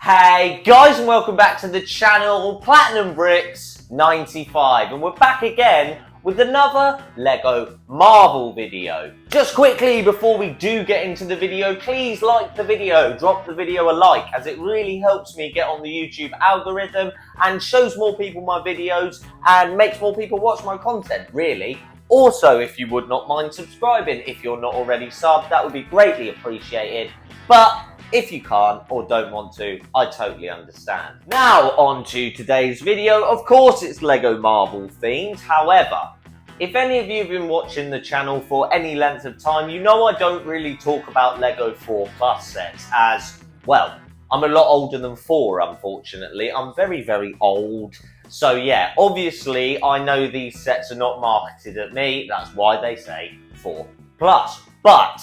Hey guys, and welcome back to the channel Platinum Bricks 95, and we're back again with another Lego Marvel video. Just quickly before we do get into the video, please like the video, drop the video a like, as it really helps me get on the YouTube algorithm and shows more people my videos and makes more people watch my content, really. Also, if you would not mind subscribing, if you're not already subbed, that would be greatly appreciated. But if you can't or don't want to, I totally understand. Now, on to today's video. Of course, it's Lego Marvel themed. However, if any of you have been watching the channel for any length of time, you know I don't really talk about Lego 4 Plus sets as, well, I'm a lot older than 4, unfortunately. I'm very, very old. So yeah, obviously, I know these sets are not marketed at me. That's why they say 4 Plus. But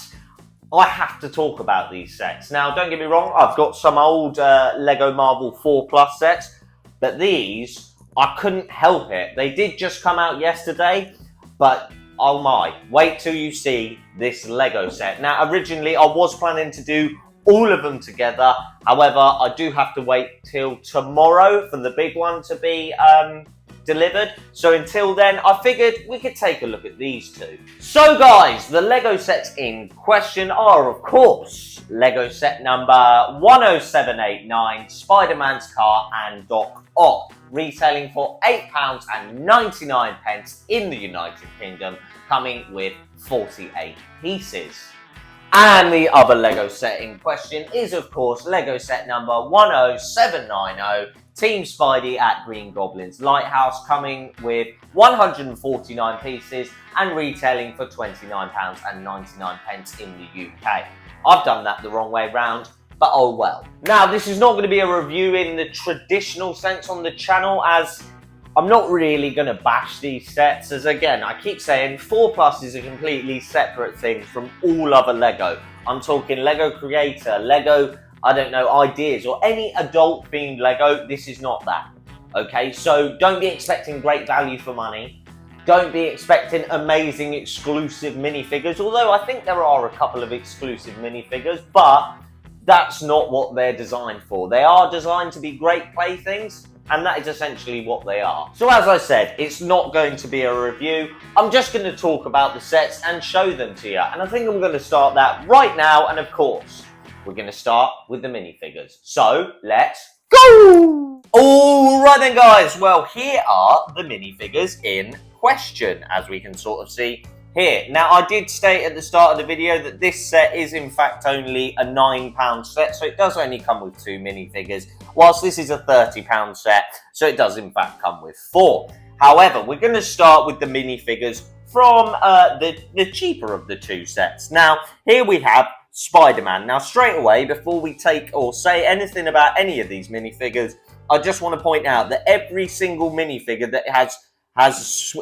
I have to talk about these sets. Now, don't get me wrong, I've got some old Lego Marvel 4 Plus sets, but these, I couldn't help it. They did just come out yesterday, but oh my, wait till you see this Lego set. Now, originally, I was planning to do all of them together. However, I do have to wait till tomorrow for the big one to be delivered. So until then, I figured we could take a look at these two. So guys, the Lego sets in question are, of course, Lego set number 10789, Spider-Man's car and Doc Ock, retailing for £8.99 in the United Kingdom, coming with 48 pieces. And the other Lego set in question is, of course, Lego set number 10790, Team Spidey at Green Goblin's Lighthouse, coming with 149 pieces and retailing for £29.99 in the UK. I've done that the wrong way round, but oh well. Now, this is not going to be a review in the traditional sense on the channel, as I'm not really going to bash these sets, as again, I keep saying 4 Plus is a completely separate thing from all other Lego. I'm talking Lego Creator, Lego, I don't know, Ideas, or any adult themed Lego. This is not that, okay? So don't be expecting great value for money. Don't be expecting amazing exclusive minifigures, although I think there are a couple of exclusive minifigures, but that's not what they're designed for. They are designed to be great playthings, and that is essentially what they are. So as I said, it's not going to be a review. I'm just going to talk about the sets and show them to you. And I think I'm going to start that right now. And of course, we're going to start with the minifigures. So let's go! Alright then guys, well here are the minifigures in question, as we can sort of see here. Now, I did state at the start of the video that this set is in fact only a £9 set, so it does only come with 2 minifigures, whilst this is a £30 set, so it does in fact come with 4. However, we're going to start with the minifigures from the cheaper of the 2 sets. Now, here we have Spider-Man. Now, straight away, before we take or say anything about any of these minifigures, I just want to point out that every single minifigure that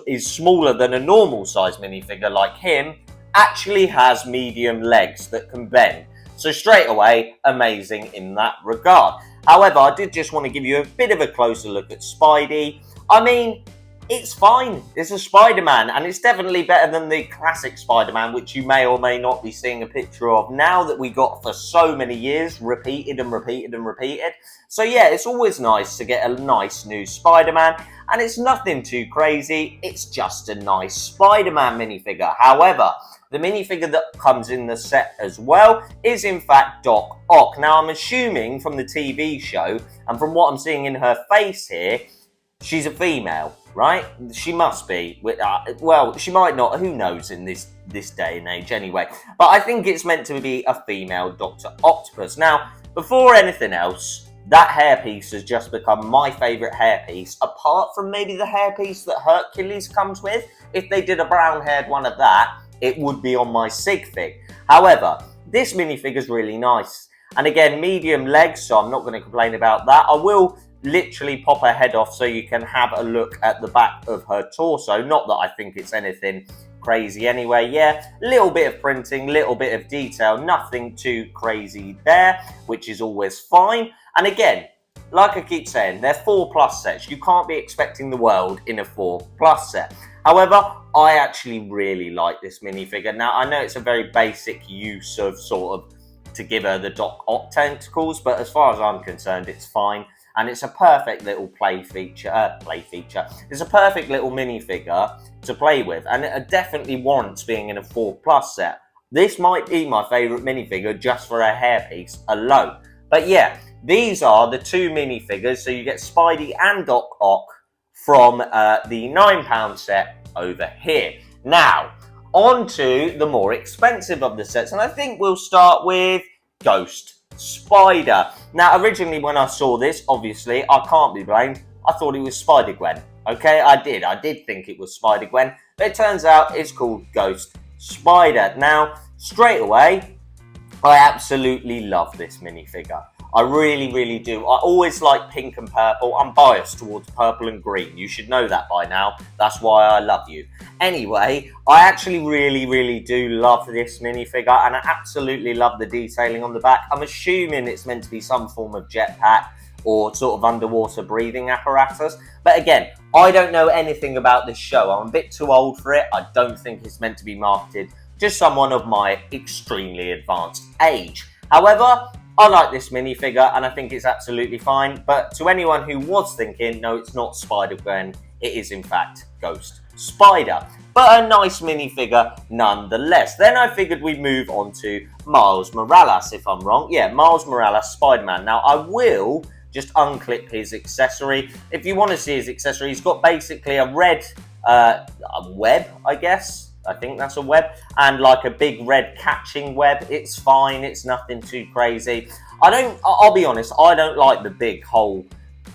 is smaller than a normal size minifigure like him actually has medium legs that can bend. So straight away, amazing in that regard. However, I did just want to give you a bit of a closer look at Spidey. I mean, it's fine. It's a Spider-Man, and it's definitely better than the classic Spider-Man, which you may or may not be seeing a picture of now, that we got for so many years, repeated and repeated and repeated. So yeah, it's always nice to get a nice new Spider-Man, and it's nothing too crazy. It's just a nice Spider-Man minifigure. However, the minifigure that comes in the set as well is in fact Doc Ock. Now, I'm assuming from the TV show, and from what I'm seeing in her face here, she's a female, right? She must be. Well, she might not. Who knows in this day and age anyway. But I think it's meant to be a female Dr. Octopus. Now, before anything else, that hairpiece has just become my favourite hairpiece, apart from maybe the hairpiece that Hercules comes with. If they did a brown-haired one of that, it would be on my sig fig. However, this minifigure's really nice. And again, medium legs, so I'm not going to complain about that. I will literally pop her head off so you can have a look at the back of her torso. Not that I think it's anything crazy anyway. Yeah, little bit of printing, little bit of detail, nothing too crazy there, which is always fine. And again, like I keep saying, they're 4 Plus sets. You can't be expecting the world in a 4 Plus set. However, I actually really like this minifigure. Now, I know it's a very basic use of sort of to give her the Doc Ock tentacles, but as far as I'm concerned, it's fine. And it's a perfect little play feature. It's a perfect little minifigure to play with, and it definitely warrants being in a 4+ set. This might be my favourite minifigure just for a hairpiece alone. But yeah, these are the 2 minifigures, so you get Spidey and Doc Ock from the £9 set over here. Now, on to the more expensive of the sets, and I think we'll start with Ghost Spider. Now, originally when I saw this, obviously, I can't be blamed. I thought it was Spider-Gwen. Okay, I did think it was Spider-Gwen, but it turns out it's called Ghost Spider. Now, straight away, I absolutely love this minifigure. I really, really do. I always like pink and purple. I'm biased towards purple and green. You should know that by now. That's why I love you. Anyway, I actually really, really do love this minifigure, and I absolutely love the detailing on the back. I'm assuming it's meant to be some form of jetpack or sort of underwater breathing apparatus. But again, I don't know anything about this show. I'm a bit too old for it. I don't think it's meant to be marketed to someone of my extremely advanced age. However, I like this minifigure and I think it's absolutely fine, but to anyone who was thinking, no, it's not Spider-Gwen, it is in fact Ghost Spider. But a nice minifigure nonetheless. Then I figured we'd move on to Miles Morales, if I'm wrong. Yeah, Miles Morales, Spider-Man. Now, I will just unclip his accessory. If you want to see his accessory, he's got basically a red a web, I guess. I think that's a web, and like a big red catching web. It's fine, it's nothing too crazy. I'll be honest, I don't like the big whole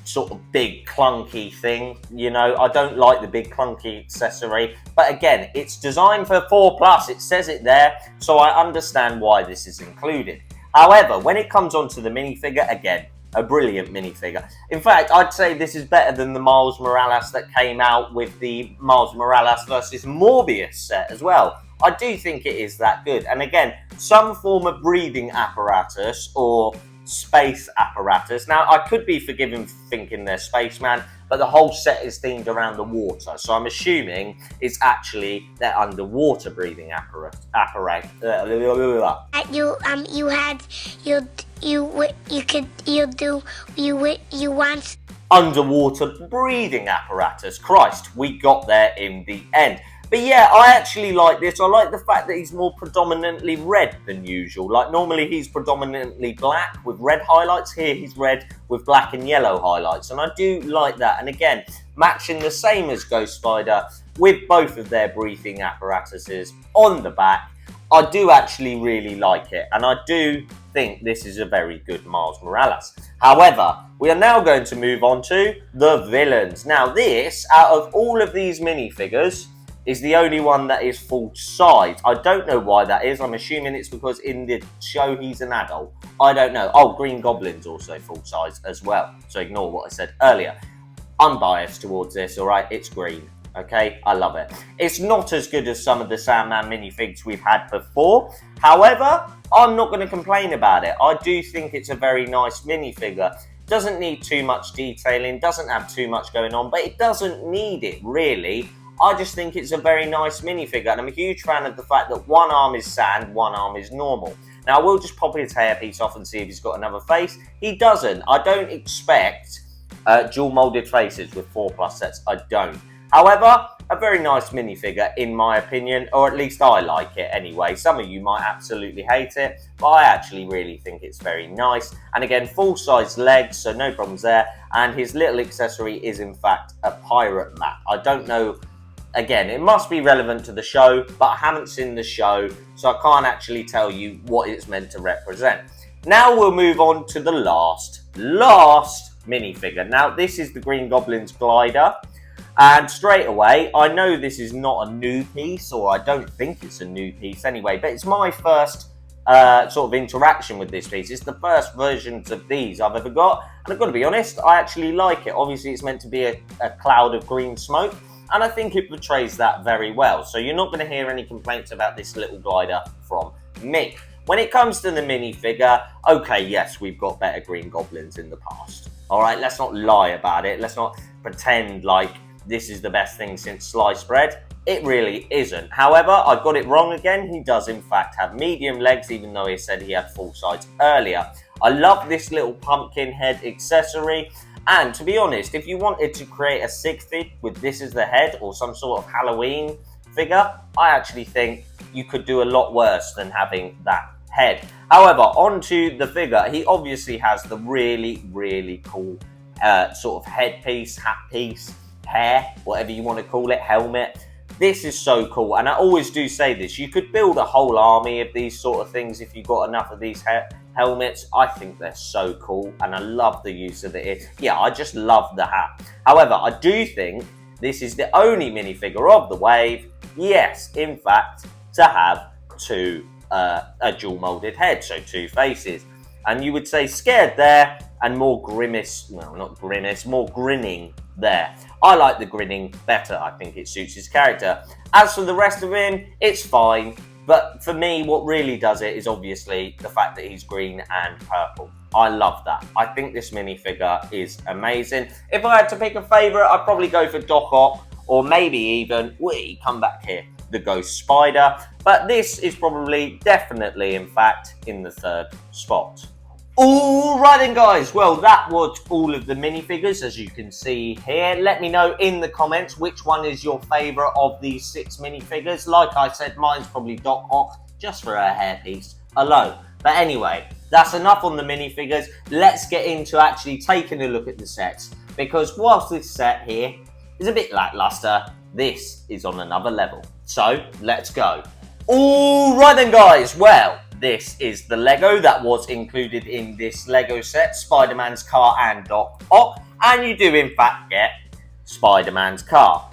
sort of big clunky thing, you know. I don't like the big clunky accessory, but again, it's designed for 4+, it says it there, so I understand why this is included. However, when it comes onto the minifigure, again, a brilliant minifigure. In fact, I'd say this is better than the Miles Morales that came out with the Miles Morales versus Morbius set as well. I do think it is that good. And again, some form of breathing apparatus or space apparatus. Now, I could be forgiven for thinking they're spaceman, but the whole set is themed around the water. So I'm assuming it's actually their underwater breathing apparatus. You want underwater breathing apparatus. Christ, we got there in the end. But yeah, I actually like this. I like the fact that he's more predominantly red than usual. Like normally he's predominantly black with red highlights. Here he's red with black and yellow highlights. And I do like that. And again, matching the same as Ghost Spider with both of their breathing apparatuses on the back. I do actually really like it. And I do think this is a very good Miles Morales. However, we are now going to move on to the villains. Now this, out of all of these minifigures, is the only one that is full size. I don't know why that is. I'm assuming it's because in the show he's an adult. I don't know. Oh, Green Goblin's also full size as well. So ignore what I said earlier. I'm biased towards this, all right? It's green, okay? I love it. It's not as good as some of the Sandman minifigs we've had before. However, I'm not going to complain about it. I do think it's a very nice minifigure. Doesn't need too much detailing, doesn't have too much going on, but it doesn't need it, really. I just think it's a very nice minifigure, and I'm a huge fan of the fact that one arm is sand, one arm is normal. Now, we'll just pop his hairpiece off and see if he's got another face. He doesn't. I don't expect dual moulded faces with 4+ sets. I don't. However, a very nice minifigure, in my opinion, or at least I like it anyway. Some of you might absolutely hate it, but I actually really think it's very nice. And again, full-size legs, so no problems there. And his little accessory is, in fact, a pirate map. I don't know. Again, it must be relevant to the show, but I haven't seen the show, so I can't actually tell you what it's meant to represent. Now we'll move on to the last minifigure. Now, this is the Green Goblin's glider. And straight away, I know this is not a new piece, or I don't think it's a new piece anyway, but it's my first sort of interaction with this piece. It's the first versions of these I've ever got. And I've got to be honest, I actually like it. Obviously, it's meant to be a cloud of green smoke. And I think it portrays that very well. So you're not going to hear any complaints about this little glider from me. When it comes to the minifigure, okay, yes, we've got better Green Goblins in the past. All right, let's not lie about it. Let's not pretend like this is the best thing since sliced bread. It really isn't. However, I got it wrong again. He does in fact have medium legs, even though he said he had full size earlier. I love this little pumpkin head accessory. And to be honest, if you wanted to create a 60 with this as the head or some sort of Halloween figure, I actually think you could do a lot worse than having that head. However, onto the figure, he obviously has the really, really cool sort of headpiece, hat piece, hair, whatever you want to call it, helmet. This is so cool, and I always do say this, you could build a whole army of these sort of things if you got enough of these helmets. I think they're so cool, and I love the use of it. Yeah, I just love the hat. However, I do think this is the only minifigure of the wave, yes, in fact, to have a dual molded head, so two faces. And you would say scared there, and more grimace, well, not grimace, more grinning there. I like the grinning better. I think it suits his character. As for the rest of him, it's fine. But for me, what really does it is obviously the fact that he's green and purple. I love that. I think this minifigure is amazing. If I had to pick a favourite, I'd probably go for Doc Ock, or maybe even, come back here, the Ghost Spider. But this is probably, definitely, in fact, in the third spot. Alright then guys, well that was all of the minifigures as you can see here. Let me know in the comments which one is your favourite of these 6 minifigures. Like I said, mine's probably Doc Ock, just for a hairpiece alone. But anyway, that's enough on the minifigures. Let's get into actually taking a look at the sets. Because whilst this set here is a bit lackluster, this is on another level. So, let's go. Alright then guys, well, this is the Lego that was included in this Lego set, Spider-Man's car and Doc Ock, and you do in fact get Spider-Man's car.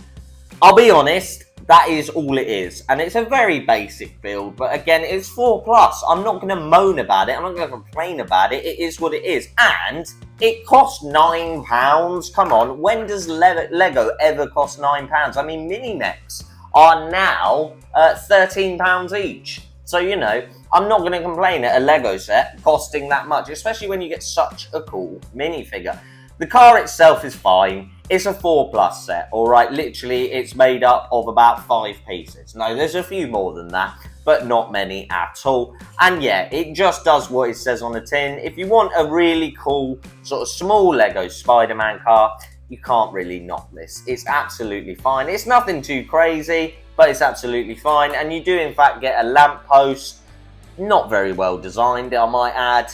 I'll be honest, that is all it is, and it's a very basic build, but again, it's 4+. I'm not going to moan about it, I'm not going to complain about it, it is what it is, and it cost £9. Come on, when does Lego ever cost £9? I mean, Mini-Mechs are now £13 each. So, you know, I'm not going to complain at a Lego set costing that much, especially when you get such a cool minifigure. The car itself is fine. It's a 4+ set, alright? Literally, it's made up of about 5 pieces. No, there's a few more than that, but not many at all. And yeah, it just does what it says on the tin. If you want a really cool, sort of small Lego Spider-Man car, you can't really knock this. It's absolutely fine. It's nothing too crazy, but it's absolutely fine. And you do in fact get a lamppost, not very well designed, I might add,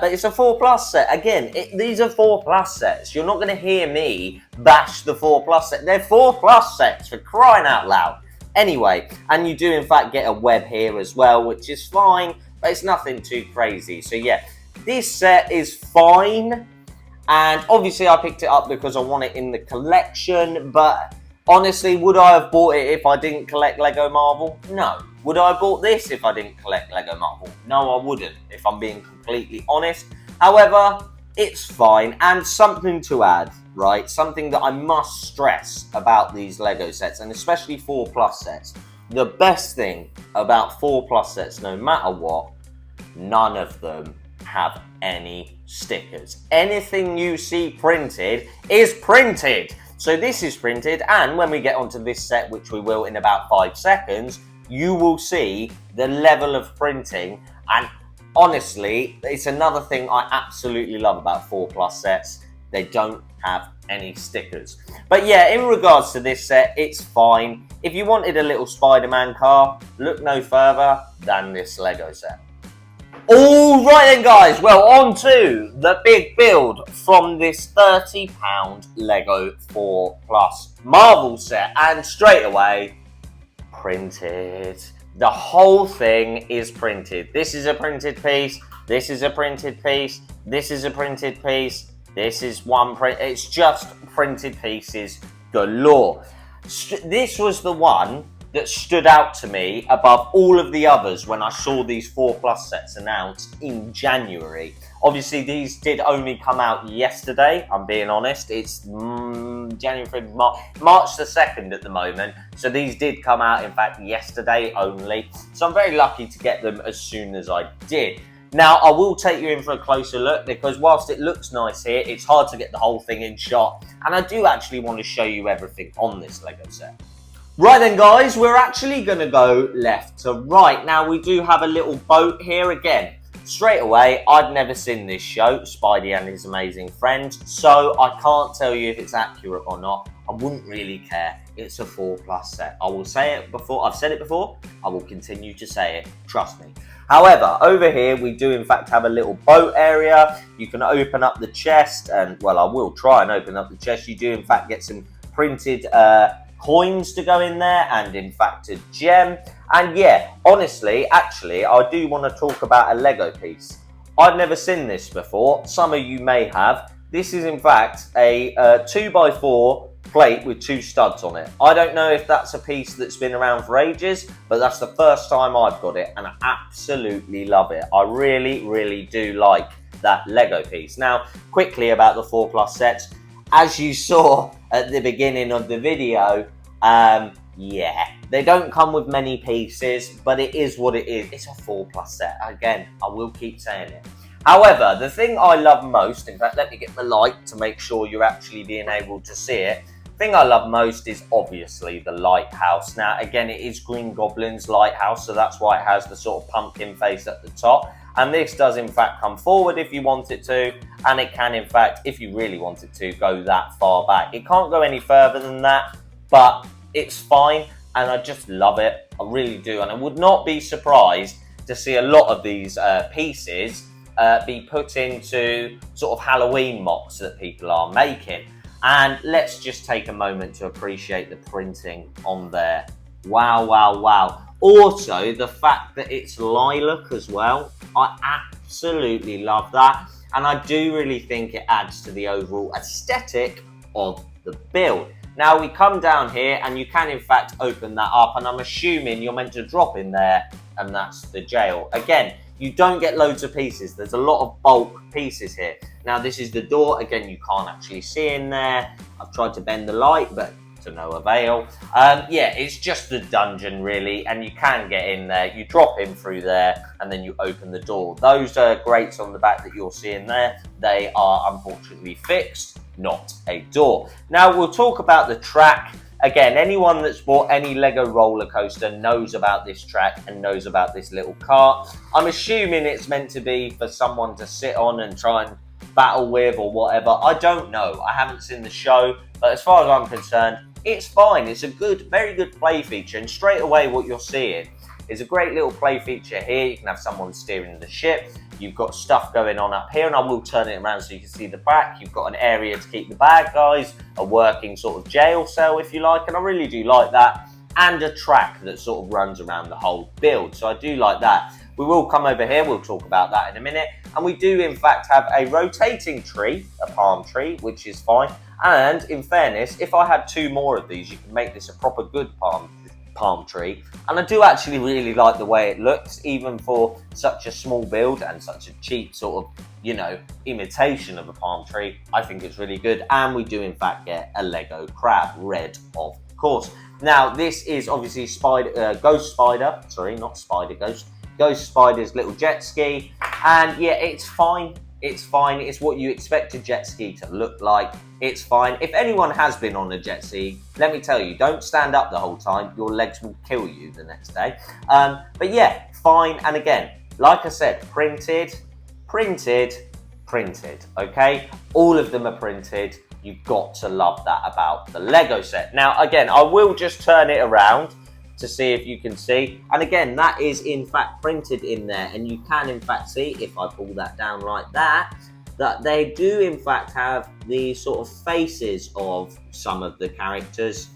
but it's a 4+ set. Again, these are 4+ sets. You're not going to hear me bash the 4+ set. They're 4+ sets, for crying out loud. Anyway, and you do in fact get a web here as well, which is fine, but it's nothing too crazy. So yeah, this set is fine. And obviously I picked it up because I want it in the collection, but honestly, would I have bought it if I didn't collect Lego Marvel? No. Would I have bought this if I didn't collect Lego Marvel? No, I wouldn't, if I'm being completely honest. However, it's fine. And something to add, right? Something that I must stress about these Lego sets, and especially 4+ sets. The best thing about 4+ sets, no matter what, none of them have any stickers. Anything you see printed is printed. So this is printed, and when we get onto this set, which we will in about 5 seconds, you will see the level of printing. And honestly, it's another thing I absolutely love about 4+ sets. They don't have any stickers. But yeah, in regards to this set, it's fine. If you wanted a little Spider-Man car, look no further than this Lego set. Alright then guys, well on to the big build from this £30 Lego 4+ Marvel set, and straight away, printed. The whole thing is printed. This is a printed piece, this is a printed piece, this is a printed piece, this is one print, it's just printed pieces galore. This was the one that stood out to me above all of the others when I saw these 4+ sets announced in January. Obviously, these did only come out yesterday, I'm being honest. It's January, February, March the 2nd at the moment. So these did come out, in fact, yesterday only. So I'm very lucky to get them as soon as I did. Now, I will take you in for a closer look, because whilst it looks nice here, it's hard to get the whole thing in shot. And I do actually want to show you everything on this Lego set. Right then guys, we're actually going to go left to right. Now we do have a little boat here again. Straight away, I'd never seen this show, Spidey and His Amazing Friend, so I can't tell you if it's accurate or not. I wouldn't really care. It's a 4+ set. I will say it before, I've said it before, I will continue to say it, trust me. However, over here we do in fact have a little boat area. You can open up the chest and, well, I will try and open up the chest. You do in fact get some printed coins to go in there and in fact a gem. And yeah, honestly, actually, I do want to talk about a Lego piece. I've never seen this before. Some of you may have. This is in fact a 2x4 plate with 2 studs on it. I don't know if that's a piece that's been around for ages, but that's the first time I've got it and I absolutely love it. I really, really do like that Lego piece. Now, quickly about the 4+ sets. As you saw at the beginning of the video, yeah, they don't come with many pieces, but it is what it is. It's a 4+ set. Again, I will keep saying it. However, the thing I love most, in fact, let me get the light to make sure you're actually being able to see it. The thing I love most is obviously the lighthouse. Now, again, it is Green Goblin's lighthouse, so that's why it has the sort of pumpkin face at the top. And this does, in fact, come forward if you want it to, and it can, in fact, if you really want it to, go that far back. It can't go any further than that, but it's fine, and I just love it. I really do, and I would not be surprised to see a lot of these pieces be put into sort of Halloween mocks that people are making. And let's just take a moment to appreciate the printing on there. Wow, wow, wow. Also, the fact that it's lilac as well, I absolutely love that. And I do really think it adds to the overall aesthetic of the build. Now we come down here and you can in fact open that up, and I'm assuming you're meant to drop in there and that's the jail. Again, you don't get loads of pieces. There's a lot of bulk pieces here. Now this is the door. Again, you can't actually see in there. I've tried to bend the light, but to no avail. Yeah, it's just the dungeon really, and you can get in there. You drop in through there and then you open the door. Those grates on the back that you're seeing there, they are unfortunately fixed, not a door. Now we'll talk about the track. Again, anyone that's bought any Lego roller coaster knows about this track and knows about this little cart. I'm assuming it's meant to be for someone to sit on and try and battle with or whatever. I don't know. I haven't seen the show, but as far as I'm concerned, it's fine. It's a good, very good play feature, and straight away what you're seeing is a great little play feature here. You can have someone steering the ship. You've got stuff going on up here, and I will turn it around so you can see the back. You've got an area to keep the bad guys, a working sort of jail cell if you like, and I really do like that, and a track that sort of runs around the whole build, so I do like that. We will come over here, we'll talk about that in a minute, and we do in fact have a rotating tree, a palm tree, which is fine, and in fairness, if I had 2 more of these, you can make this a proper good palm tree. And I do actually really like the way it looks, even for such a small build and such a cheap sort of, you know, imitation of a palm tree. I think it's really good, and we do in fact get a Lego crab, red of course. Now this is obviously Ghost Spider, sorry, not Spider, Ghost Spider's little jet ski, and yeah, it's fine. It's fine. It's what you expect a jet ski to look like. It's fine. If anyone has been on a jet ski, let me tell you, don't stand up the whole time. Your legs will kill you the next day. But yeah, fine. And again, like I said, printed, okay? All of them are printed. You've got to love that about the Lego set. Now, again, I will just turn it around to see if you can see, and again that is in fact printed in there, and you can in fact see, if I pull that down like that, that they do in fact have the sort of faces of some of the characters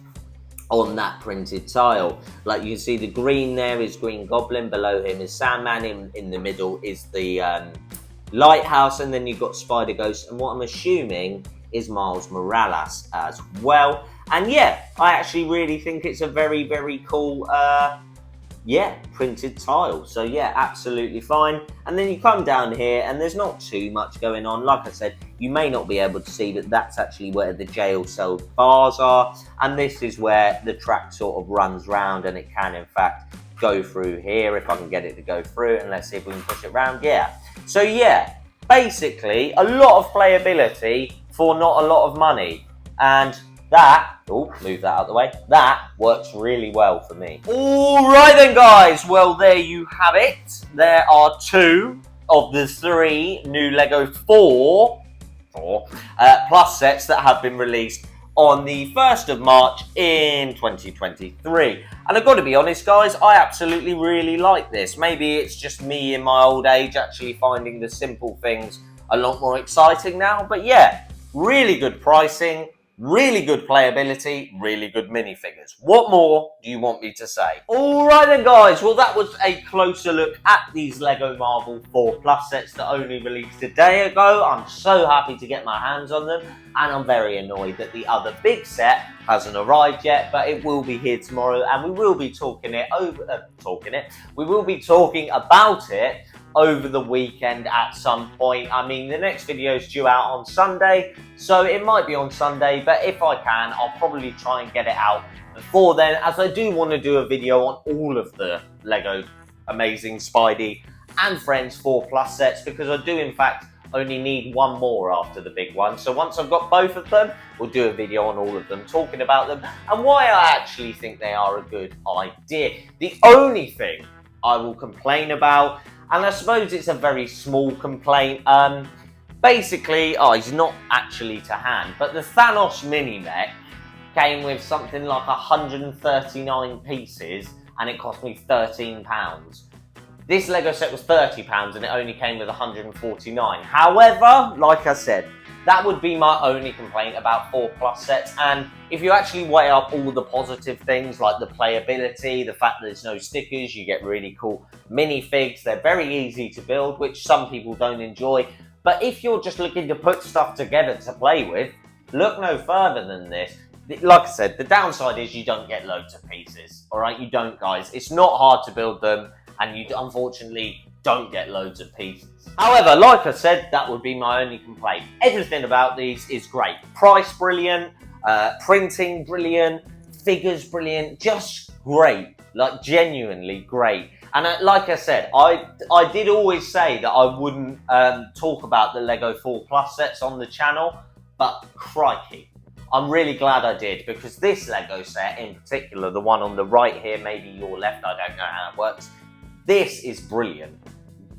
on that printed tile. Like you can see the green there is Green Goblin, below him is Sandman, in the middle is the lighthouse, and then you've got Spider Ghost, and what I'm assuming is Miles Morales as well. And yeah, I actually really think it's a very, very cool, printed tile. So yeah, absolutely fine. And then you come down here and there's not too much going on. Like I said, you may not be able to see that that's actually where the jail cell bars are. And this is where the track sort of runs round, and it can in fact go through here if I can get it to go through. And let's see if we can push it around. Yeah. So yeah, basically a lot of playability for not a lot of money. And move that out of the way. That works really well for me. All right then, guys. Well, there you have it. There are 2 of the 3 new Lego 4 plus sets that have been released on the 1st of March in 2023. And I've got to be honest, guys, I absolutely really like this. Maybe it's just me in my old age actually finding the simple things a lot more exciting now. But yeah, really good pricing, really good playability, really good minifigures. What more do you want me to say? Alright then, guys, well that was a closer look at these Lego Marvel 4 Plus sets that only released a day ago. I'm so happy to get my hands on them, and I'm very annoyed that the other big set hasn't arrived yet, but it will be here tomorrow, and we will be talking about it over the weekend at some point. I mean, the next video is due out on Sunday, so it might be on Sunday, but if I can, I'll probably try and get it out before then, as I do want to do a video on all of the Lego Amazing Spidey and Friends 4 Plus sets, because I do in fact only need one more after the big one. So once I've got both of them, we'll do a video on all of them, talking about them and why I actually think they are a good idea. The only thing I will complain about, and I suppose it's a very small complaint, basically, he's not actually to hand, but the Thanos mini mech came with something like 139 pieces and it cost me £13. This Lego set was £30 and it only came with 149. However, like I said, that would be my only complaint about 4 Plus sets. And if you actually weigh up all the positive things like the playability, the fact that there's no stickers, you get really cool minifigs, they're very easy to build, which some people don't enjoy. But if you're just looking to put stuff together to play with, look no further than this. Like I said, the downside is you don't get loads of pieces, all right? You don't, guys. It's not hard to build them, and you unfortunately don't get loads of pieces. However, like I said, that would be my only complaint. Everything about these is great. Price brilliant, printing brilliant, figures brilliant, just great, like genuinely great. And like I said, I did always say that I wouldn't talk about the Lego 4 Plus sets on the channel, but crikey, I'm really glad I did, because this Lego set in particular, the one on the right here, maybe your left, I don't know how it works, this is brilliant.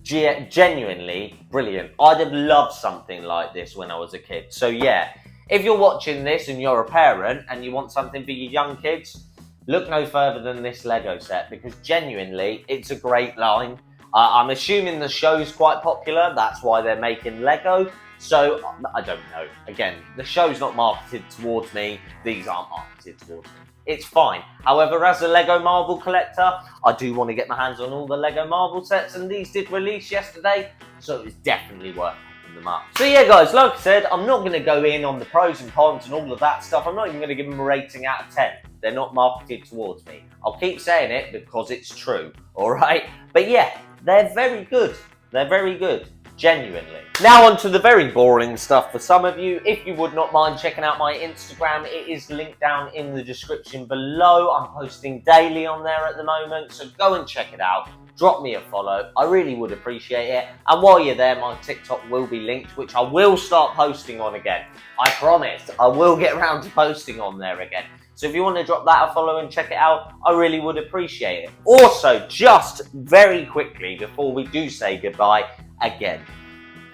Genuinely brilliant. I'd have loved something like this when I was a kid. So yeah, if you're watching this and you're a parent and you want something for your young kids, look no further than this Lego set, because genuinely it's a great line. I'm assuming the show's quite popular, that's why they're making Lego. So I don't know. Again, the show's not marketed towards me. These aren't marketed towards me. It's fine. However, as a Lego Marvel collector, I do want to get my hands on all the Lego Marvel sets, and these did release yesterday, so it's definitely worth picking them up. So yeah, guys, like I said, I'm not going to go in on the pros and cons and all of that stuff. I'm not even going to give them a rating out of 10. They're not marketed towards me. I'll keep saying it because it's true, all right? But yeah, they're very good. They're very good. Genuinely. Now on to the very boring stuff for some of you. If you would not mind checking out my Instagram, it is linked down in the description below. I'm posting daily on there at the moment, so go and check it out. Drop me a follow. I really would appreciate it. And while you're there, my TikTok will be linked, which I will start posting on again. I promise. I will get around to posting on there again. So if you want to drop that a follow and check it out, I really would appreciate it. Also, just very quickly before we do say goodbye, again,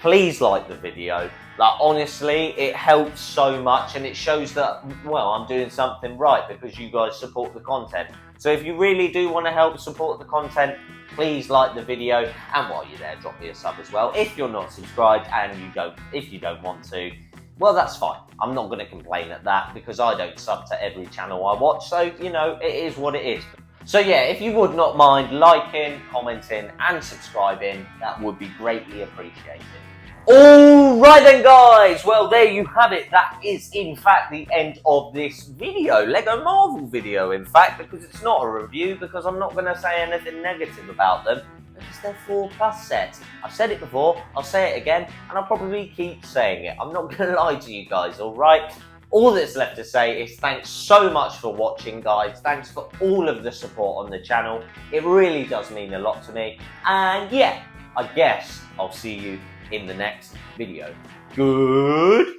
please like the video. Like, honestly, it helps so much, and it shows that, well, I'm doing something right because you guys support the content. So if you really do want to help support the content, please like the video, and while you're there, drop me a sub as well. If you're not subscribed and if you don't want to, well, that's fine. I'm not going to complain at that, because I don't sub to every channel I watch, so, you know, it is what it is. So yeah, if you would not mind liking, commenting and subscribing, that would be greatly appreciated. Alright then, guys, well, there you have it. That is in fact the end of this video, Lego Marvel video in fact, because it's not a review, because I'm not going to say anything negative about them, because they're 4 Plus sets. I've said it before, I'll say it again, and I'll probably keep saying it. I'm not going to lie to you guys, alright? All that's left to say is thanks so much for watching, guys. Thanks for all of the support on the channel. It really does mean a lot to me. And yeah, I guess I'll see you in the next video. Goodbye!